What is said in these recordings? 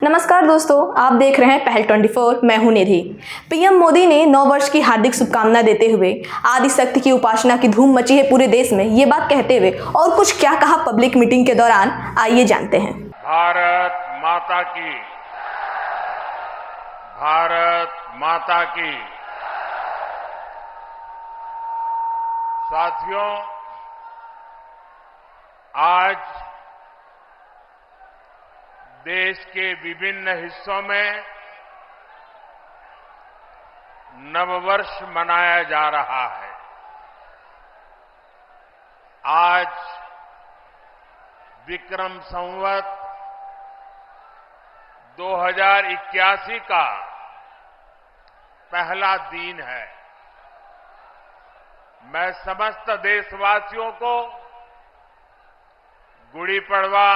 नमस्कार दोस्तों, आप देख रहे हैं पहल 24। मैं हूं निधि। पीएम मोदी ने नव वर्ष की हार्दिक शुभकामना देते हुए आदि शक्ति की उपासना की धूम मची है पूरे देश में, ये बात कहते हुए और कुछ क्या कहा पब्लिक मीटिंग के दौरान, आइए जानते हैं। भारत माता की, भारत माता की। साथियों, आज देश के विभिन्न हिस्सों में नववर्ष मनाया जा रहा है। आज विक्रम संवत 2081 का पहला दिन है। मैं समस्त देशवासियों को गुड़ी पड़वा,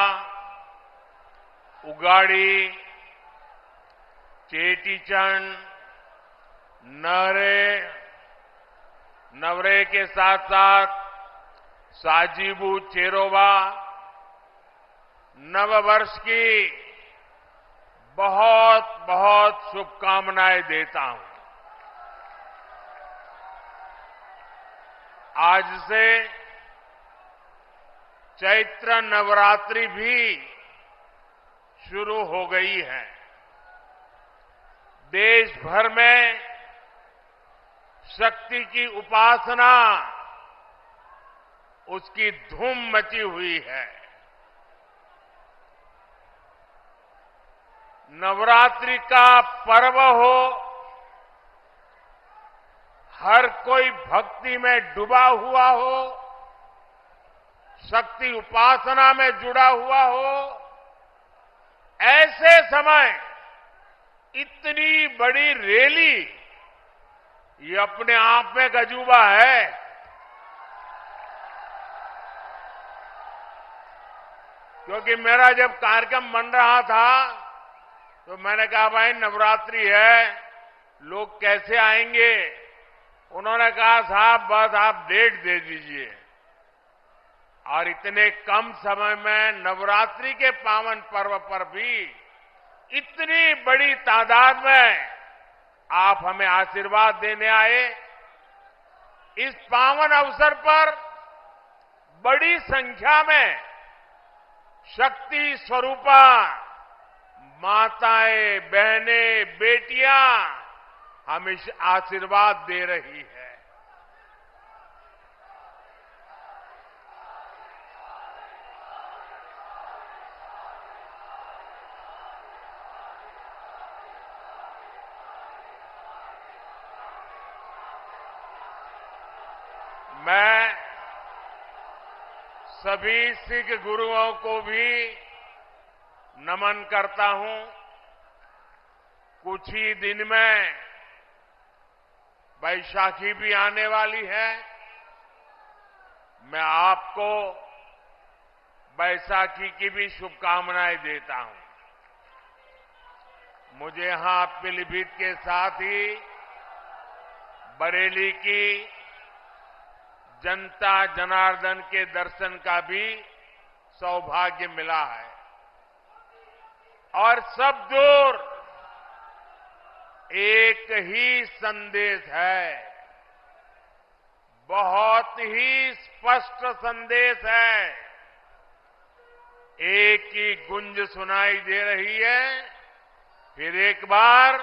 उगाड़ी, चेटीचंड, नवरे के साथ साथ साजीबू चेरोबा नववर्ष की बहुत बहुत शुभकामनाएं देता हूं। आज से चैत्र नवरात्रि भी शुरू हो गई है। देश भर में शक्ति की उपासना, उसकी धूम मची हुई है। नवरात्रि का पर्व हो, हर कोई भक्ति में डूबा हुआ हो, शक्ति उपासना में जुड़ा हुआ हो, ऐसे समय इतनी बड़ी रैली, ये अपने आप में अजूबा है। क्योंकि मेरा जब कार्यक्रम बन रहा था तो मैंने कहा, भाई नवरात्रि है, लोग कैसे आएंगे। उन्होंने कहा, साहब बस आप डेट दे दीजिए। और इतने कम समय में नवरात्रि के पावन पर्व पर भी इतनी बड़ी तादाद में आप हमें आशीर्वाद देने आए। इस पावन अवसर पर बड़ी संख्या में शक्ति स्वरूपा माताएं, बहनें, बेटियां हमें आशीर्वाद दे रही है। मैं सभी सिख गुरुओं को भी नमन करता हूं। कुछ ही दिन में बैसाखी भी आने वाली है। मैं आपको बैसाखी की भी शुभकामनाएं देता हूं। मुझे यहां पीलीभीत के साथ ही बरेली की जनता जनार्दन के दर्शन का भी सौभाग्य मिला है। और सब दूर एक ही संदेश है, बहुत ही स्पष्ट संदेश है। एक ही गुंज सुनाई दे रही है, फिर एक बार,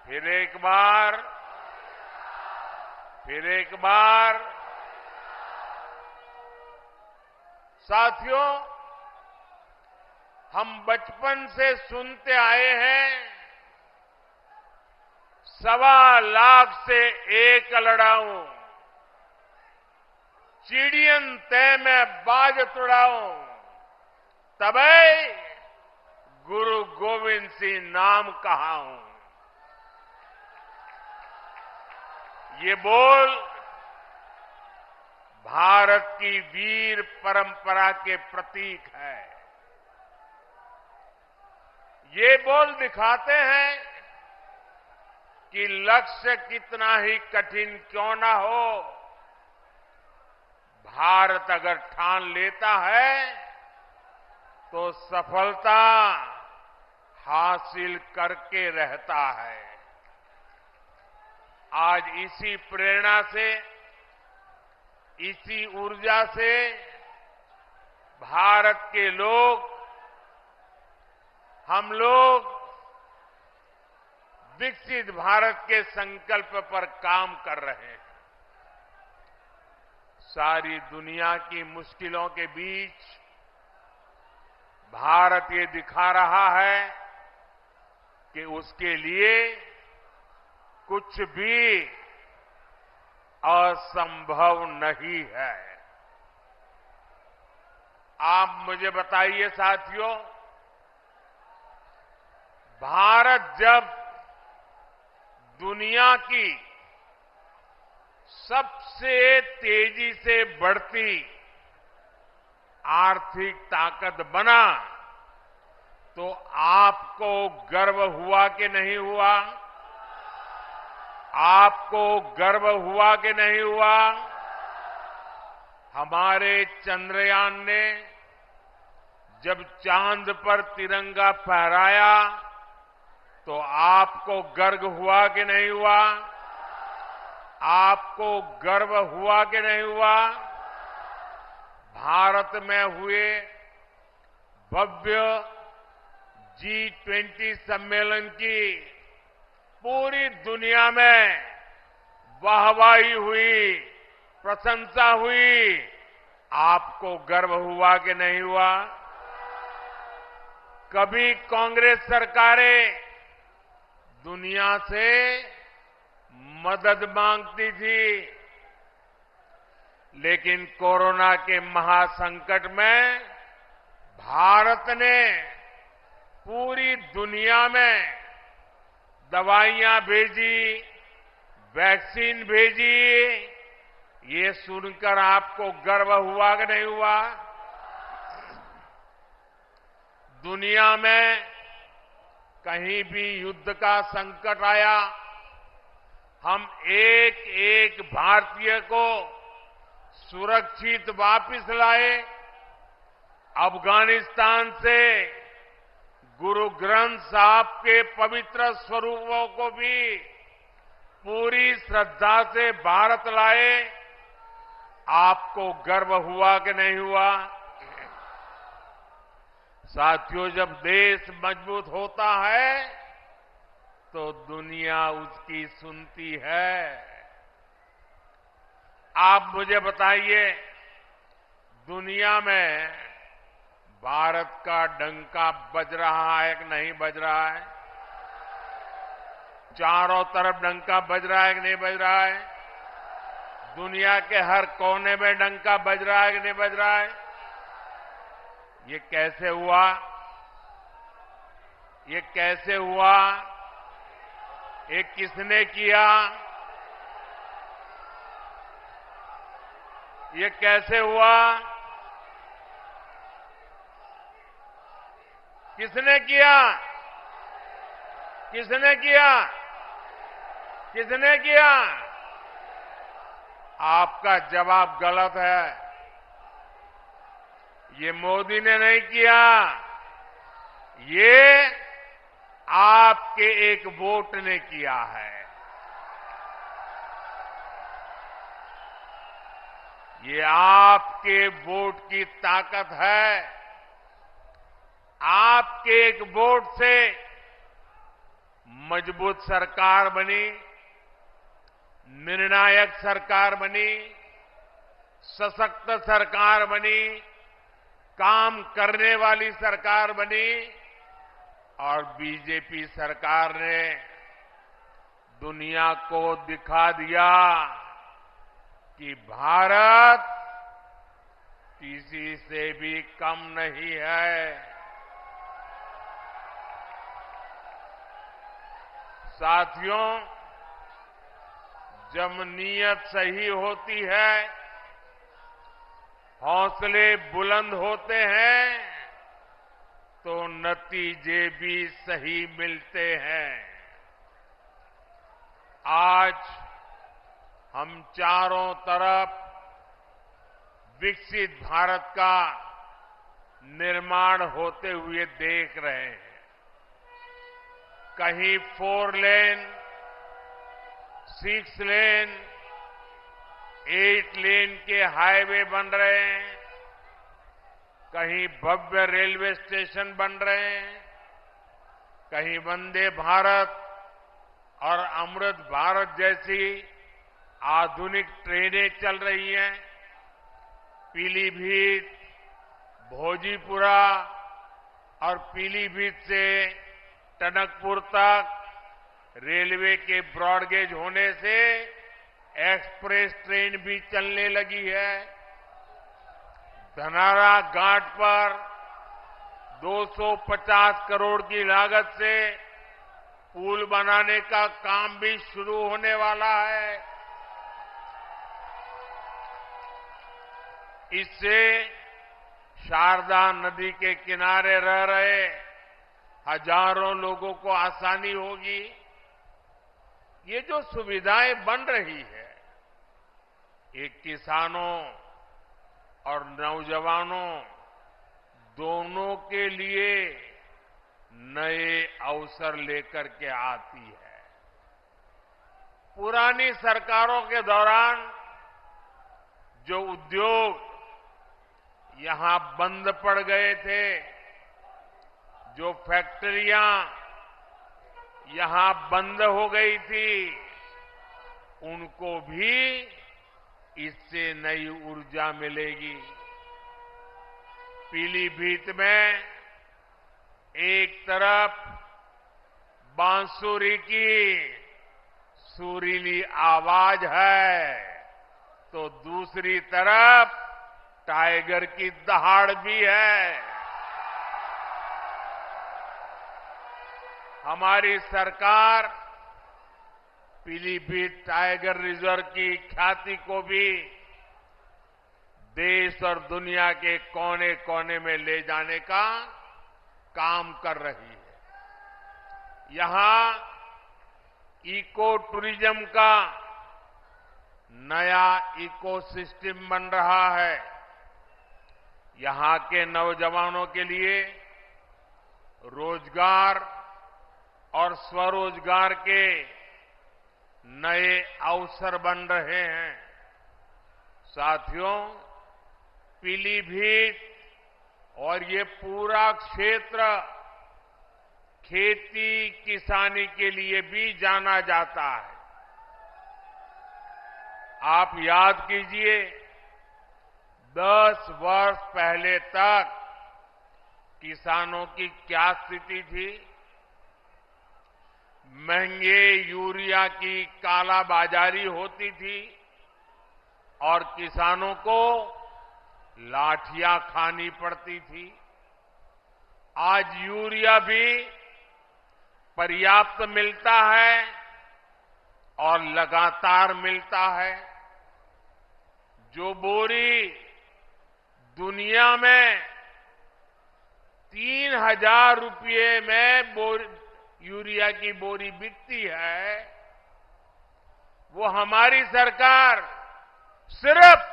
फिर एक बार, फिर एक बार। साथियों, हम बचपन से सुनते आए हैं, 1.25 से एक लड़ाऊं, चिड़ियन तय में बाज तुड़ाऊं, तबै गुरु गोविंद सिंह नाम कहाऊं। ये बोल भारत की वीर परंपरा के प्रतीक है। ये बोल दिखाते हैं कि लक्ष्य कितना ही कठिन क्यों ना हो, भारत अगर ठान लेता है तो सफलता हासिल करके रहता है। आज इसी प्रेरणा से, इसी ऊर्जा से भारत के लोग, हम लोग विकसित भारत के संकल्प पर काम कर रहे हैं। सारी दुनिया की मुश्किलों के बीच भारत ये दिखा रहा है कि उसके लिए कुछ भी असंभव नहीं है। आप मुझे बताइए साथियों, भारत जब दुनिया की सबसे तेजी से बढ़ती आर्थिक ताकत बना तो आपको गर्व हुआ कि नहीं हुआ? आपको गर्व हुआ कि नहीं हुआ? हमारे चंद्रयान ने जब चांद पर तिरंगा फहराया तो आपको गर्व हुआ कि नहीं हुआ? आपको गर्व हुआ कि नहीं हुआ? भारत में हुए भव्य G20 सम्मेलन की पूरी दुनिया में वाहवाही हुई, प्रशंसा हुई। आपको गर्व हुआ कि नहीं हुआ? कभी कांग्रेस सरकारें दुनिया से मदद मांगती थी, लेकिन कोरोना के महासंकट में भारत ने पूरी दुनिया में दवाइयां भेजी, वैक्सीन भेजी। ये सुनकर आपको गर्व हुआ कि नहीं हुआ? दुनिया में कहीं भी युद्ध का संकट आया, हम एक एक भारतीय को सुरक्षित वापस लाए। अफगानिस्तान से गुरु ग्रंथ साहब के पवित्र स्वरूपों को भी पूरी श्रद्धा से भारत लाए। आपको गर्व हुआ कि नहीं हुआ? साथियों, जब देश मजबूत होता है तो दुनिया उसकी सुनती है। आप मुझे बताइए, दुनिया में भारत का डंका बज रहा है कि नहीं बज रहा है? चारों तरफ डंका बज रहा है कि नहीं बज रहा है? दुनिया के हर कोने में डंका बज रहा है कि नहीं बज रहा है? ये कैसे हुआ? ये कैसे हुआ? ये किसने किया? ये कैसे हुआ? किसने किया? किसने किया? किसने किया? आपका जवाब गलत है। ये मोदी ने नहीं किया, ये आपके एक वोट ने किया है। ये आपके वोट की ताकत है। आपके एक वोट से मजबूत सरकार बनी, निर्णायक सरकार बनी, सशक्त सरकार बनी, काम करने वाली सरकार बनी। और बीजेपी सरकार ने दुनिया को दिखा दिया कि भारत किसी से भी कम नहीं है। साथियों, जब नीयत सही होती है, हौसले बुलंद होते हैं, तो नतीजे भी सही मिलते हैं। आज हम चारों तरफ विकसित भारत का निर्माण होते हुए देख रहे हैं। कहीं 4 लेन, 6 लेन, 8 लेन के हाईवे बन रहे हैं, कहीं भव्य रेलवे स्टेशन बन रहे हैं, कहीं वंदे भारत और अमृत भारत जैसी आधुनिक ट्रेनें चल रही हैं। पीलीभीत, भोजीपुरा और पीलीभीत से टनकपुर तक रेलवे के ब्रॉडगेज होने से एक्सप्रेस ट्रेन भी चलने लगी है। धनारा घाट पर 250 करोड़ की लागत से पुल बनाने का काम भी शुरू होने वाला है। इससे शारदा नदी के किनारे रह रहे हजारों लोगों को आसानी होगी। ये जो सुविधाएं बन रही है, ये किसानों और नौजवानों दोनों के लिए नए अवसर लेकर के आती है। पुरानी सरकारों के दौरान जो उद्योग यहां बंद पड़ गए थे, जो फैक्ट्रियां यहां बंद हो गई थी, उनको भी इससे नई ऊर्जा मिलेगी। पीलीभीत में एक तरफ बांसुरी की सुरीली आवाज है, तो दूसरी तरफ टाइगर की दहाड़ भी है। हमारी सरकार पीलीभीत टाइगर रिजर्व की ख्याति को भी देश और दुनिया के कोने कोने में ले जाने का काम कर रही है। यहां इको टूरिज्म का नया इकोसिस्टम बन रहा है। यहां के नौजवानों के लिए रोजगार और स्वरोजगार के नए अवसर बन रहे हैं। साथियों, पीलीभीत और ये पूरा क्षेत्र खेती किसानी के लिए भी जाना जाता है। आप याद कीजिए, 10 वर्ष पहले तक किसानों की क्या स्थिति थी। महंगे यूरिया की कालाबाजारी होती थी और किसानों को लाठियां खानी पड़ती थी। आज यूरिया भी पर्याप्त मिलता है और लगातार मिलता है। जो बोरी दुनिया में 3,000 रुपये में यूरिया की बोरी बिकती है, वो हमारी सरकार सिर्फ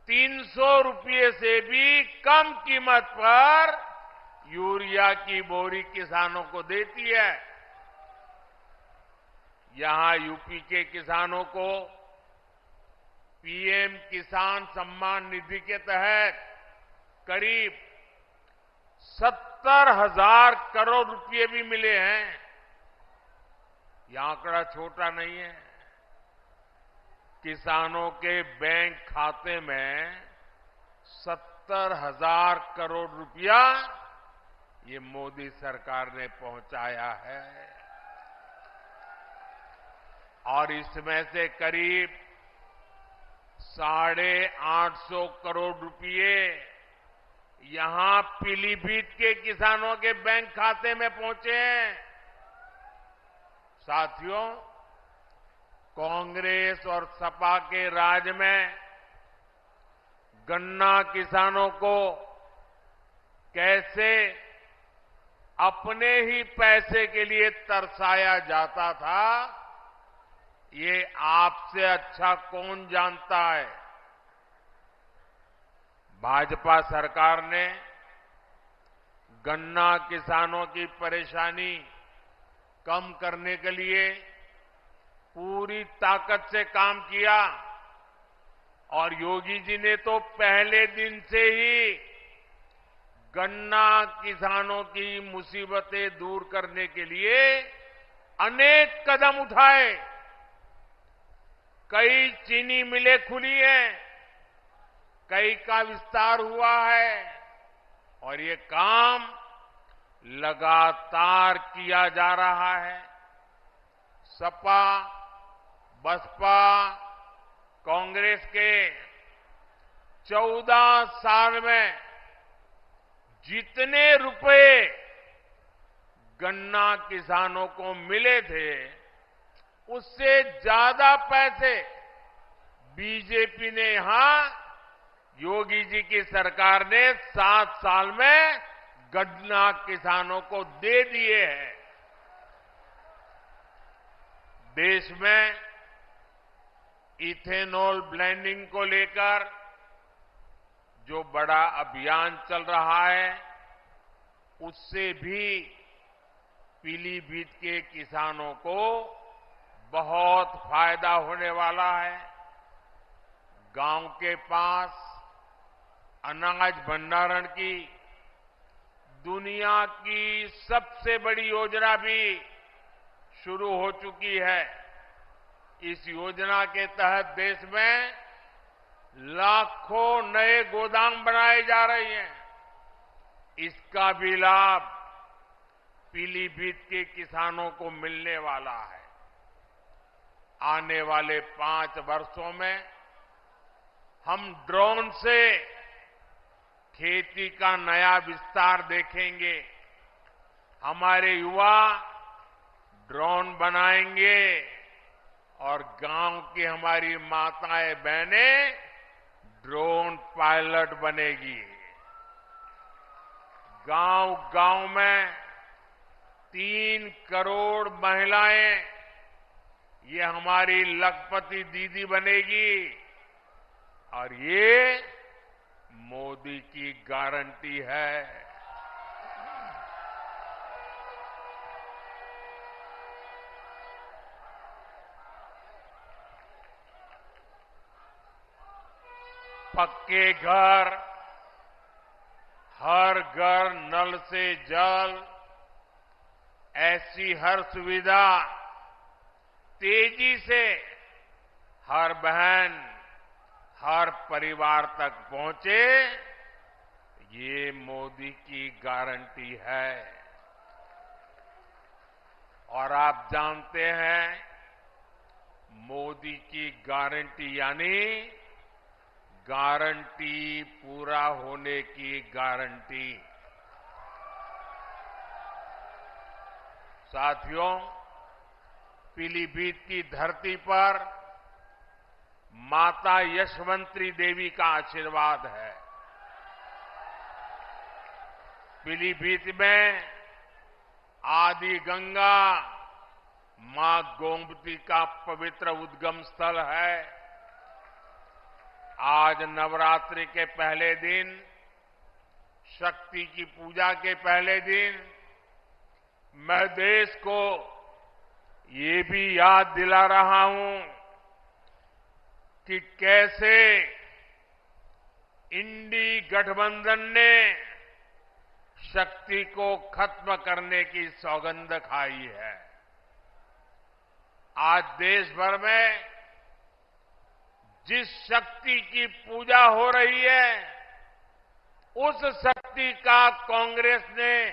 300 रुपये से भी कम कीमत पर यूरिया की बोरी किसानों को देती है। यहां यूपी के किसानों को पीएम किसान सम्मान निधि के तहत करीब 70,000 करोड़ रुपए भी मिले हैं। यह आंकड़ा छोटा नहीं है। किसानों के बैंक खाते में 70,000 करोड़ रुपया ये मोदी सरकार ने पहुंचाया है और इसमें से करीब 850 करोड़ रुपये यहां पीलीभीत के किसानों के बैंक खाते में पहुंचे हैं। साथियों, कांग्रेस और सपा के राज में गन्ना किसानों को कैसे अपने ही पैसे के लिए तरसाया जाता था, ये आपसे अच्छा कौन जानता है। भाजपा सरकार ने गन्ना किसानों की परेशानी कम करने के लिए पूरी ताकत से काम किया और योगी जी ने तो पहले दिन से ही गन्ना किसानों की मुसीबतें दूर करने के लिए अनेक कदम उठाए। कई चीनी मिलें खुली हैं, कई का विस्तार हुआ है और ये काम लगातार किया जा रहा है। सपा, बसपा, कांग्रेस के 14 साल में जितने रुपए गन्ना किसानों को मिले थे, उससे ज्यादा पैसे बीजेपी ने यहां योगी जी की सरकार ने 7 साल में गन्ना किसानों को दे दिए हैं। देश में इथेनॉल ब्लेंडिंग को लेकर जो बड़ा अभियान चल रहा है, उससे भी पीलीभीत के किसानों को बहुत फायदा होने वाला है। गांव के पास अनाज भंडारण की दुनिया की सबसे बड़ी योजना भी शुरू हो चुकी है। इस योजना के तहत देश में लाखों नए गोदाम बनाए जा रहे हैं। इसका भी लाभ पीलीभीत के किसानों को मिलने वाला है। आने वाले 5 वर्षों में हम ड्रोन से खेती का नया विस्तार देखेंगे। हमारे युवा ड्रोन बनाएंगे और गांव की हमारी माताएं बहनें ड्रोन पायलट बनेगी। गांव-गांव में 3 करोड़ महिलाएं ये हमारी लखपति दीदी बनेगी और ये मोदी की गारंटी है। पक्के घर, हर घर नल से जल, ऐसी हर सुविधा तेजी से हर बहन, हर परिवार तक पहुंचे, ये मोदी की गारंटी है। और आप जानते हैं, मोदी की गारंटी यानी गारंटी पूरा होने की गारंटी। साथियों, पीलीभीत की धरती पर माता यशवंती देवी का आशीर्वाद है। पीलीभीत में आदि गंगा मां गोमती का पवित्र उद्गम स्थल है। आज नवरात्रि के पहले दिन, शक्ति की पूजा के पहले दिन, मैं देश को ये भी याद दिला रहा हूं कि कैसे इंडी गठबंधन ने शक्ति को खत्म करने की सौगंध खाई है। आज देश भर में जिस शक्ति की पूजा हो रही है, उस शक्ति का कांग्रेस ने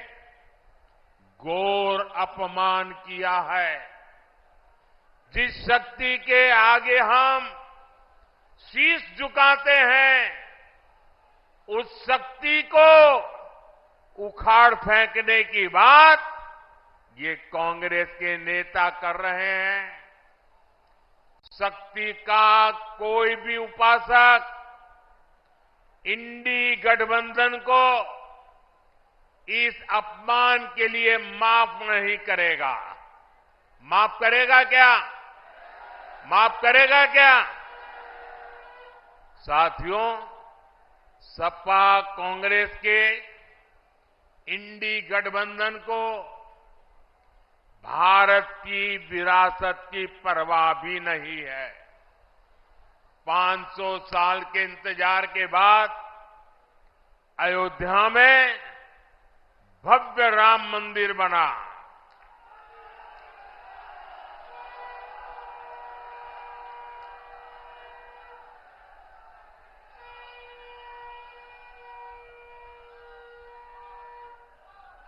घोर अपमान किया है। जिस शक्ति के आगे हम शीश झुकाते हैं, उस शक्ति को उखाड़ फेंकने की बात ये कांग्रेस के नेता कर रहे हैं। शक्ति का कोई भी उपासक इंडी गठबंधन को इस अपमान के लिए माफ नहीं करेगा। माफ करेगा क्या? माफ करेगा क्या? साथियों, सपा कांग्रेस के इंडी गठबंधन को भारत की विरासत की परवाह भी नहीं है। 500 साल के इंतजार के बाद अयोध्या में भव्य राम मंदिर बना।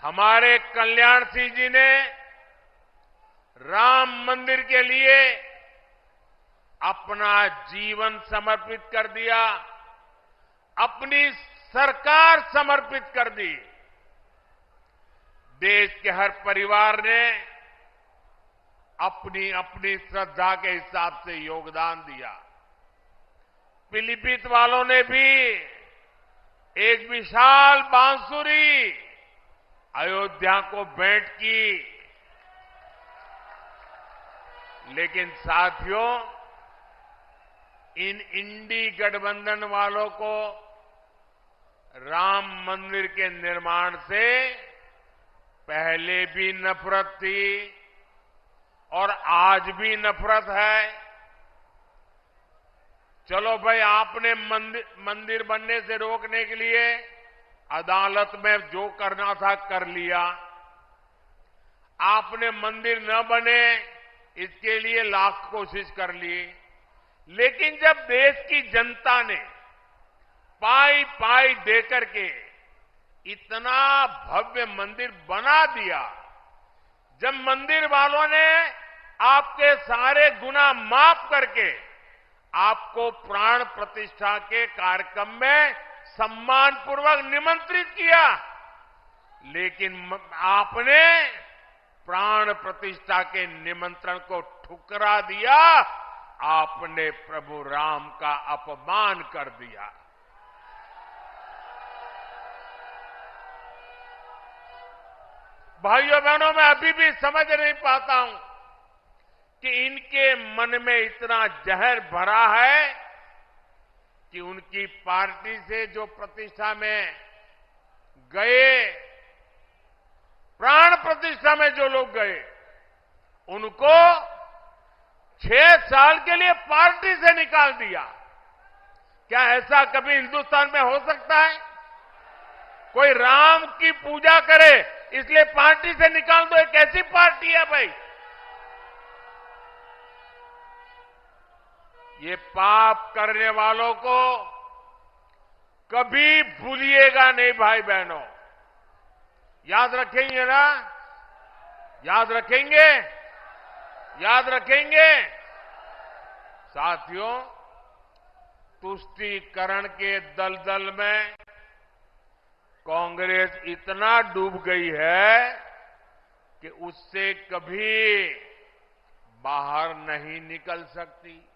हमारे कल्याण सिंह जी ने राम मंदिर के लिए अपना जीवन समर्पित कर दिया, अपनी सरकार समर्पित कर दी। देश के हर परिवार ने अपनी अपनी श्रद्धा के हिसाब से योगदान दिया। पीलीभीत वालों ने भी एक विशाल बांसुरी अयोध्या को भेंट की। लेकिन साथियों, इन इंडी गठबंधन वालों को राम मंदिर के निर्माण से पहले भी नफरत थी और आज भी नफरत है। चलो भाई, आपने मंदिर बनने से रोकने के लिए अदालत में जो करना था कर लिया। आपने मंदिर न बने इसके लिए लाख कोशिश कर ली। लेकिन जब देश की जनता ने पाई पाई देकर के इतना भव्य मंदिर बना दिया, जब मंदिर वालों ने आपके सारे गुनाह माफ करके आपको प्राण प्रतिष्ठा के कार्यक्रम में सम्मानपूर्वक निमंत्रित किया, लेकिन आपने प्राण प्रतिष्ठा के निमंत्रण को ठुकरा दिया। आपने प्रभु राम का अपमान कर दिया। भाइयों बहनों, मैं अभी भी समझ नहीं पाता हूं कि इनके मन में इतना जहर भरा है कि उनकी पार्टी से जो प्रतिष्ठा में गए, प्राण प्रतिष्ठा में जो लोग गए, उनको 6 साल के लिए पार्टी से निकाल दिया। क्या ऐसा कभी हिंदुस्तान में हो सकता है? कोई राम की पूजा करे इसलिए पार्टी से निकाल दो? एक कैसी पार्टी है भाई? ये पाप करने वालों को कभी भूलिएगा नहीं भाई बहनों। याद रखेंगे ना? याद रखेंगे? याद रखेंगे? साथियों, तुष्टीकरण के दलदल में कांग्रेस इतना डूब गई है कि उससे कभी बाहर नहीं निकल सकती।